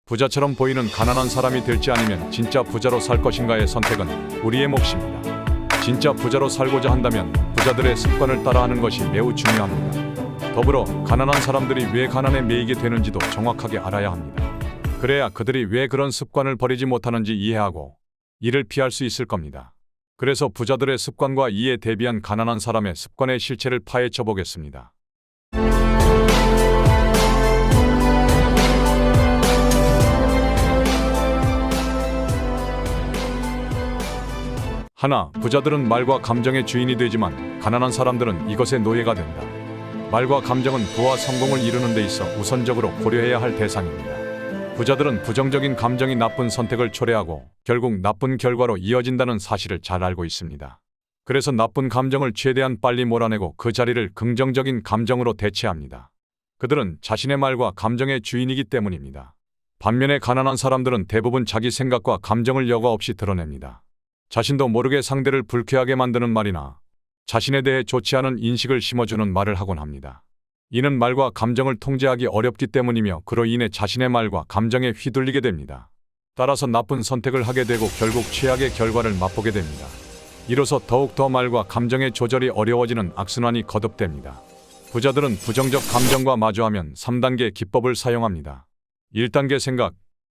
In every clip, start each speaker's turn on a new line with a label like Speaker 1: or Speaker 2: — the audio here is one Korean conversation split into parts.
Speaker 1: 부자처럼 보이는 가난한 사람이 될지 아니면 진짜 부자로 살 것인가의 선택은 우리의 몫입니다. 진짜 부자로 살고자 한다면 부자들의 습관을 따라하는 것이 매우 중요합니다. 더불어 가난한 사람들이 왜 가난에 매이게 되는지도 정확하게 알아야 합니다. 그래야 그들이 왜 그런 습관을 버리지 못하는지 이해하고 이를 피할 수 있을 겁니다. 그래서 부자들의 습관과 이에 대비한 가난한 사람의 습관의 실체를 파헤쳐 보겠습니다. 하나, 부자들은 말과 감정의 주인이 되지만 가난한 사람들은 이것의 노예가 된다. 말과 감정은 부와 성공을 이루는 데 있어 우선적으로 고려해야 할 대상입니다. 부자들은 부정적인 감정이 나쁜 선택을 초래하고 결국 나쁜 결과로 이어진다는 사실을 잘 알고 있습니다. 그래서 나쁜 감정을 최대한 빨리 몰아내고 그 자리를 긍정적인 감정으로 대체합니다. 그들은 자신의 말과 감정의 주인이기 때문입니다. 반면에 가난한 사람들은 대부분 자기 생각과 감정을 여과 없이 드러냅니다. 자신도 모르게 상대를 불쾌하게 만드는 말이나 자신에 대해 좋지 않은 인식을 심어주는 말을 하곤 합니다. 이는 말과 감정을 통제하기 어렵기 때문이며 그로 인해 자신의 말과 감정에 휘둘리게 됩니다. 따라서 나쁜 선택을 하게 되고 결국 최악의 결과를 맛보게 됩니다. 이로써 더욱더 말과 감정의 조절이 어려워지는 악순환이 거듭됩니다. 부자들은 부정적 감정과 마주하면 3단계 기법을 사용합니다. 1단계 생각,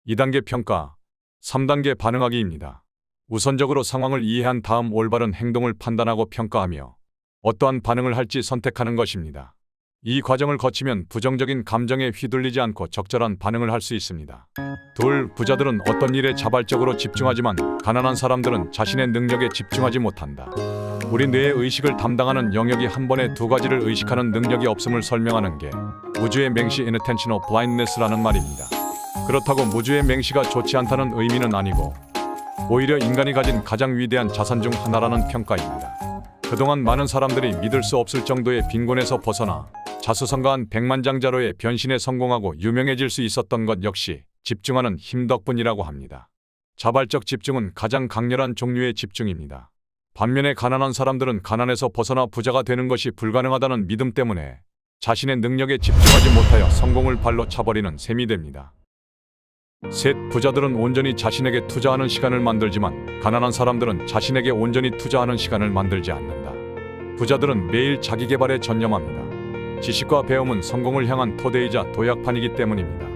Speaker 1: 2단계 평가, 3단계 반응하기입니다. 우선적으로 상황을 이해한 다음 올바른 행동을 판단하고 평가하며 어떠한 반응을 할지 선택하는 것입니다. 이 과정을 거치면 부정적인 감정에 휘둘리지 않고 적절한 반응을 할 수 있습니다. 둘, 부자들은 어떤 일에 자발적으로 집중하지만 가난한 사람들은 자신의 능력에 집중하지 못한다. 우리 뇌의 의식을 담당하는 영역이 한 번에 두 가지를 의식하는 능력이 없음을 설명하는 게 무주의 맹시 inattentional blindness라는 말입니다. 그렇다고 무주의 맹시가 좋지 않다는 의미는 아니고 오히려 인간이 가진 가장 위대한 자산 중 하나라는 평가입니다. 그동안 많은 사람들이 믿을 수 없을 정도의 빈곤에서 벗어나 자수성가한 백만장자로의 변신에 성공하고 유명해질 수 있었던 것 역시 집중하는 힘 덕분이라고 합니다. 자발적 집중은 가장 강렬한 종류의 집중입니다. 반면에 가난한 사람들은 가난에서 벗어나 부자가 되는 것이 불가능하다는 믿음 때문에 자신의 능력에 집중하지 못하여 성공을 발로 차버리는 셈이 됩니다. 셋, 부자들은 온전히 자신에게 투자하는 시간을 만들지만 가난한 사람들은 자신에게 온전히 투자하는 시간을 만들지 않는다. 부자들은 매일 자기 개발에 전념합니다. 지식과 배움은 성공을 향한 토대이자 도약판이기 때문입니다.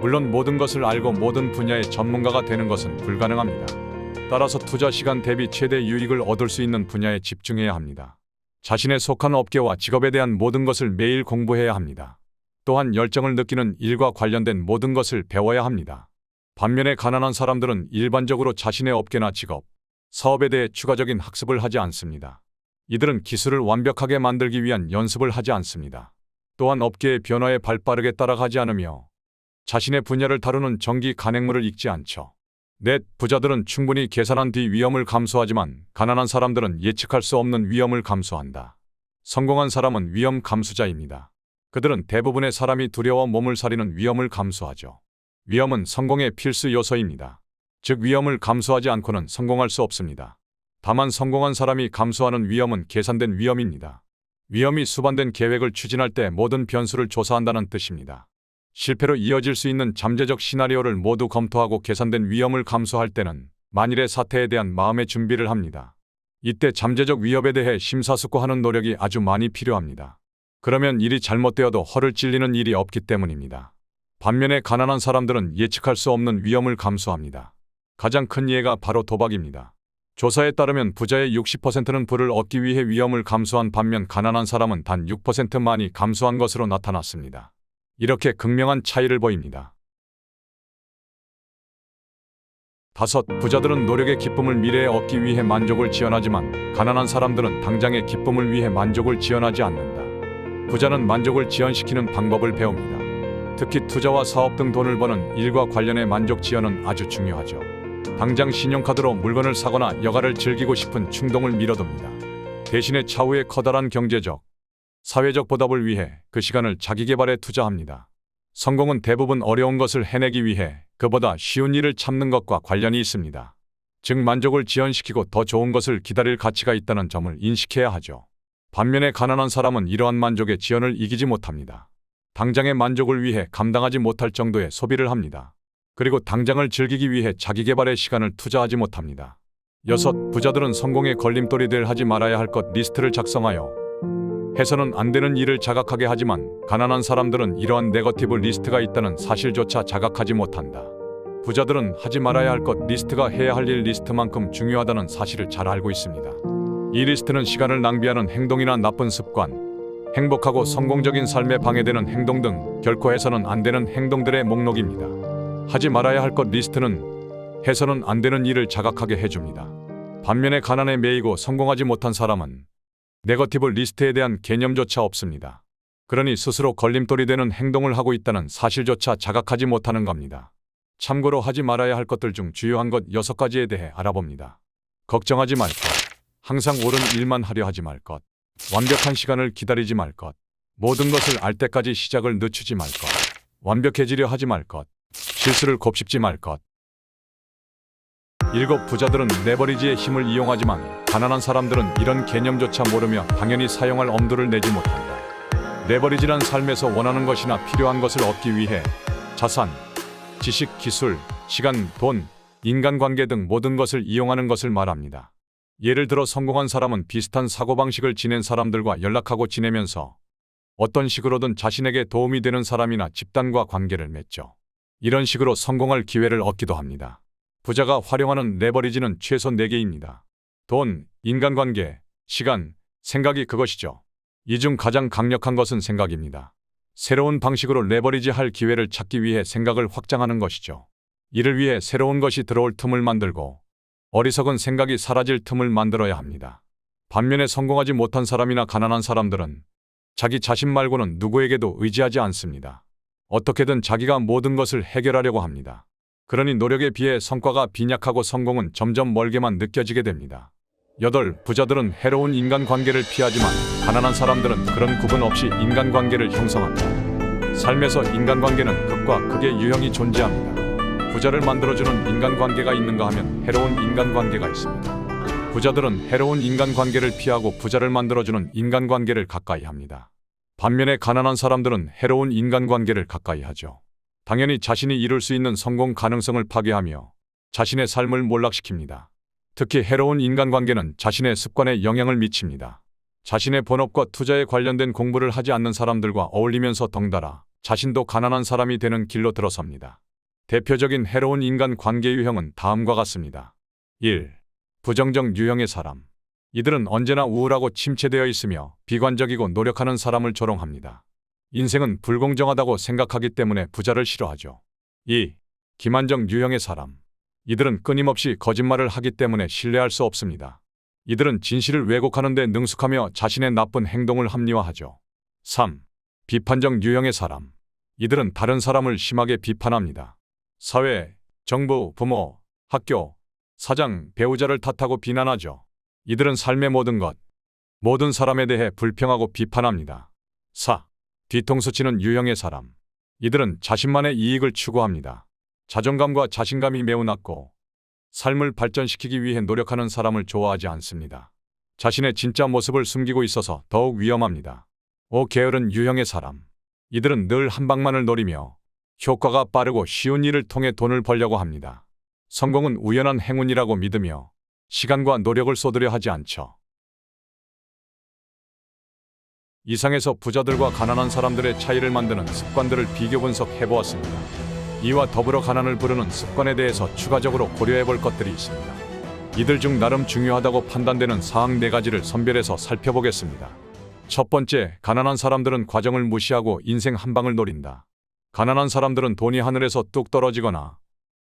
Speaker 1: 물론 모든 것을 알고 모든 분야의 전문가가 되는 것은 불가능합니다. 따라서 투자 시간 대비 최대 유익을 얻을 수 있는 분야에 집중해야 합니다. 자신의 속한 업계와 직업에 대한 모든 것을 매일 공부해야 합니다. 또한 열정을 느끼는 일과 관련된 모든 것을 배워야 합니다. 반면에 가난한 사람들은 일반적으로 자신의 업계나 직업, 사업에 대해 추가적인 학습을 하지 않습니다. 이들은 기술을 완벽하게 만들기 위한 연습을 하지 않습니다. 또한 업계의 변화에 발빠르게 따라가지 않으며 자신의 분야를 다루는 정기 간행물을 읽지 않죠. 넷, 부자들은 충분히 계산한 뒤 위험을 감수하지만 가난한 사람들은 예측할 수 없는 위험을 감수한다. 성공한 사람은 위험 감수자입니다. 그들은 대부분의 사람이 두려워 몸을 사리는 위험을 감수하죠. 위험은 성공의 필수 요소입니다. 즉 위험을 감수하지 않고는 성공할 수 없습니다. 다만 성공한 사람이 감수하는 위험은 계산된 위험입니다. 위험이 수반된 계획을 추진할 때 모든 변수를 조사한다는 뜻입니다. 실패로 이어질 수 있는 잠재적 시나리오를 모두 검토하고 계산된 위험을 감수할 때는 만일의 사태에 대한 마음의 준비를 합니다. 이때 잠재적 위협에 대해 심사숙고하는 노력이 아주 많이 필요합니다. 그러면 일이 잘못되어도 허를 찔리는 일이 없기 때문입니다. 반면에 가난한 사람들은 예측할 수 없는 위험을 감수합니다. 가장 큰 예가 바로 도박입니다. 조사에 따르면 부자의 60%는 부를 얻기 위해 위험을 감수한 반면 가난한 사람은 단 6%만이 감수한 것으로 나타났습니다. 이렇게 극명한 차이를 보입니다. 다섯, 부자들은 노력의 기쁨을 미래에 얻기 위해 만족을 지연하지만 가난한 사람들은 당장의 기쁨을 위해 만족을 지연하지 않는다. 부자는 만족을 지연시키는 방법을 배웁니다. 특히 투자와 사업 등 돈을 버는 일과 관련해 만족 지연은 아주 중요하죠. 당장 신용카드로 물건을 사거나 여가를 즐기고 싶은 충동을 미뤄둡니다. 대신에 차후에 커다란 경제적, 사회적 보답을 위해 그 시간을 자기 개발에 투자합니다. 성공은 대부분 어려운 것을 해내기 위해 그보다 쉬운 일을 참는 것과 관련이 있습니다. 즉 만족을 지연시키고 더 좋은 것을 기다릴 가치가 있다는 점을 인식해야 하죠. 반면에 가난한 사람은 이러한 만족의 지연을 이기지 못합니다. 당장의 만족을 위해 감당하지 못할 정도의 소비를 합니다. 그리고 당장을 즐기기 위해 자기 개발에 시간을 투자하지 못합니다. 6. 부자들은 성공의 걸림돌이 될 하지 말아야 할 것 리스트를 작성하여 해서는 안 되는 일을 자각하게 하지만 가난한 사람들은 이러한 네거티브 리스트가 있다는 사실조차 자각하지 못한다. 부자들은 하지 말아야 할 것 리스트가 해야 할 일 리스트만큼 중요하다는 사실을 잘 알고 있습니다. 이 리스트는 시간을 낭비하는 행동이나 나쁜 습관, 행복하고 성공적인 삶에 방해되는 행동 등 결코 해서는 안 되는 행동들의 목록입니다. 하지 말아야 할 것 리스트는 해서는 안 되는 일을 자각하게 해줍니다. 반면에 가난에 매이고 성공하지 못한 사람은 네거티브 리스트에 대한 개념조차 없습니다. 그러니 스스로 걸림돌이 되는 행동을 하고 있다는 사실조차 자각하지 못하는 겁니다. 참고로 하지 말아야 할 것들 중 주요한 것 6가지에 대해 알아봅니다. 걱정하지 말 것, 항상 옳은 일만 하려 하지 말 것, 완벽한 시간을 기다리지 말 것, 모든 것을 알 때까지 시작을 늦추지 말 것, 완벽해지려 하지 말 것, 실수를 곱씹지 말 것. 7. 부자들은 레버리지의 힘을 이용하지만 가난한 사람들은 이런 개념조차 모르며 당연히 사용할 엄두를 내지 못한다. 레버리지란 삶에서 원하는 것이나 필요한 것을 얻기 위해 자산, 지식, 기술, 시간, 돈, 인간관계 등 모든 것을 이용하는 것을 말합니다. 예를 들어 성공한 사람은 비슷한 사고방식을 지닌 사람들과 연락하고 지내면서 어떤 식으로든 자신에게 도움이 되는 사람이나 집단과 관계를 맺죠. 이런 식으로 성공할 기회를 얻기도 합니다. 부자가 활용하는 레버리지는 최소 4개입니다. 돈, 인간관계, 시간, 생각이 그것이죠. 이 중 가장 강력한 것은 생각입니다. 새로운 방식으로 레버리지 할 기회를 찾기 위해 생각을 확장하는 것이죠. 이를 위해 새로운 것이 들어올 틈을 만들고 어리석은 생각이 사라질 틈을 만들어야 합니다. 반면에 성공하지 못한 사람이나 가난한 사람들은 자기 자신 말고는 누구에게도 의지하지 않습니다. 어떻게든 자기가 모든 것을 해결하려고 합니다. 그러니 노력에 비해 성과가 빈약하고 성공은 점점 멀게만 느껴지게 됩니다. 8. 부자들은 해로운 인간관계를 피하지만 가난한 사람들은 그런 구분 없이 인간관계를 형성한다. 삶에서 인간관계는 극과 극의 유형이 존재합니다. 부자를 만들어주는 인간관계가 있는가 하면 해로운 인간관계가 있습니다. 부자들은 해로운 인간관계를 피하고 부자를 만들어주는 인간관계를 가까이 합니다. 반면에 가난한 사람들은 해로운 인간관계를 가까이 하죠. 당연히 자신이 이룰 수 있는 성공 가능성을 파괴하며 자신의 삶을 몰락시킵니다. 특히 해로운 인간관계는 자신의 습관에 영향을 미칩니다. 자신의 본업과 투자에 관련된 공부를 하지 않는 사람들과 어울리면서 덩달아 자신도 가난한 사람이 되는 길로 들어섭니다. 대표적인 해로운 인간관계 유형은 다음과 같습니다. 1. 부정적 유형의 사람. 이들은 언제나 우울하고 침체되어 있으며 비관적이고 노력하는 사람을 조롱합니다. 인생은 불공정하다고 생각하기 때문에 부자를 싫어하죠. 2. 기만적 유형의 사람. 이들은 끊임없이 거짓말을 하기 때문에 신뢰할 수 없습니다. 이들은 진실을 왜곡하는 데 능숙하며 자신의 나쁜 행동을 합리화하죠. 3. 비판적 유형의 사람. 이들은 다른 사람을 심하게 비판합니다. 사회, 정부, 부모, 학교, 사장, 배우자를 탓하고 비난하죠. 이들은 삶의 모든 것, 모든 사람에 대해 불평하고 비판합니다. 4. 뒤통수 치는 유형의 사람. 이들은 자신만의 이익을 추구합니다. 자존감과 자신감이 매우 낮고 삶을 발전시키기 위해 노력하는 사람을 좋아하지 않습니다. 자신의 진짜 모습을 숨기고 있어서 더욱 위험합니다. 5. 게으른 유형의 사람. 이들은 늘 한 방만을 노리며 효과가 빠르고 쉬운 일을 통해 돈을 벌려고 합니다. 성공은 우연한 행운이라고 믿으며 시간과 노력을 쏟으려 하지 않죠. 이상에서 부자들과 가난한 사람들의 차이를 만드는 습관들을 비교 분석해 보았습니다. 이와 더불어 가난을 부르는 습관에 대해서 추가적으로 고려해 볼 것들이 있습니다. 이들 중 나름 중요하다고 판단되는 사항 4가지를 선별해서 살펴보겠습니다. 첫 번째, 가난한 사람들은 과정을 무시하고 인생 한 방을 노린다. 가난한 사람들은 돈이 하늘에서 뚝 떨어지거나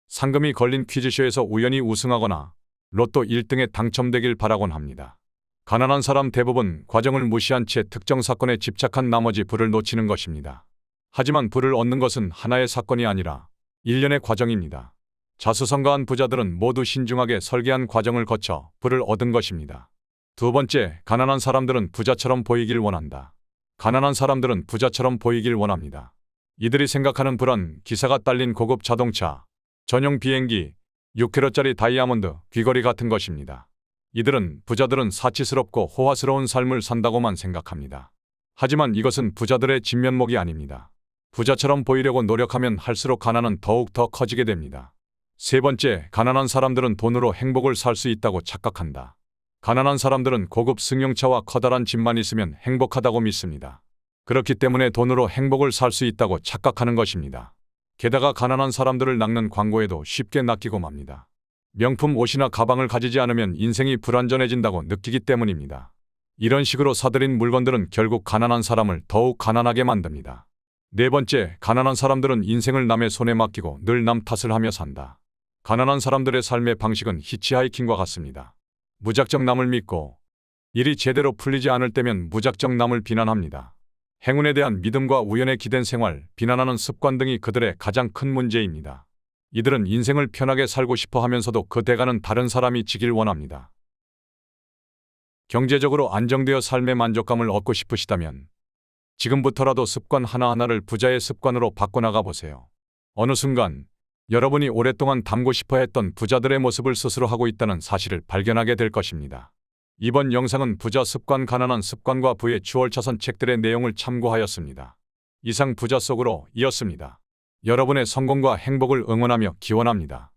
Speaker 1: 상금이 걸린 퀴즈쇼에서 우연히 우승하거나 로또 1등에 당첨되길 바라곤 합니다. 가난한 사람 대부분 과정을 무시한 채 특정 사건에 집착한 나머지 부를 놓치는 것입니다. 하지만 부를 얻는 것은 하나의 사건이 아니라 일련의 과정입니다. 자수성가한 부자들은 모두 신중하게 설계한 과정을 거쳐 부를 얻은 것입니다. 두 번째, 가난한 사람들은 부자처럼 보이길 원한다. 가난한 사람들은 부자처럼 보이길 원합니다. 이들이 생각하는 부란 기사가 딸린 고급 자동차, 전용 비행기, 6kg짜리 다이아몬드, 귀걸이 같은 것입니다. 이들은 부자들은 사치스럽고 호화스러운 삶을 산다고만 생각합니다. 하지만 이것은 부자들의 진면목이 아닙니다. 부자처럼 보이려고 노력하면 할수록 가난은 더욱 더 커지게 됩니다. 세 번째, 가난한 사람들은 돈으로 행복을 살 수 있다고 착각한다. 가난한 사람들은 고급 승용차와 커다란 집만 있으면 행복하다고 믿습니다. 그렇기 때문에 돈으로 행복을 살 수 있다고 착각하는 것입니다. 게다가 가난한 사람들을 낚는 광고에도 쉽게 낚이고 맙니다. 명품 옷이나 가방을 가지지 않으면 인생이 불완전해진다고 느끼기 때문입니다. 이런 식으로 사들인 물건들은 결국 가난한 사람을 더욱 가난하게 만듭니다. 네 번째, 가난한 사람들은 인생을 남의 손에 맡기고 늘 남 탓을 하며 산다. 가난한 사람들의 삶의 방식은 히치하이킹과 같습니다. 무작정 남을 믿고 일이 제대로 풀리지 않을 때면 무작정 남을 비난합니다. 행운에 대한 믿음과 우연에 기댄 생활, 비난하는 습관 등이 그들의 가장 큰 문제입니다. 이들은 인생을 편하게 살고 싶어 하면서도 그 대가는 다른 사람이 지길 원합니다. 경제적으로 안정되어 삶의 만족감을 얻고 싶으시다면 지금부터라도 습관 하나하나를 부자의 습관으로 바꿔나가 보세요. 어느 순간 여러분이 오랫동안 닮고 싶어 했던 부자들의 모습을 스스로 하고 있다는 사실을 발견하게 될 것입니다. 이번 영상은 부자 습관, 가난한 습관과 부의 추월차선 책들의 내용을 참고하였습니다. 이상 부자 속으로 이었습니다. 여러분의 성공과 행복을 응원하며 기원합니다.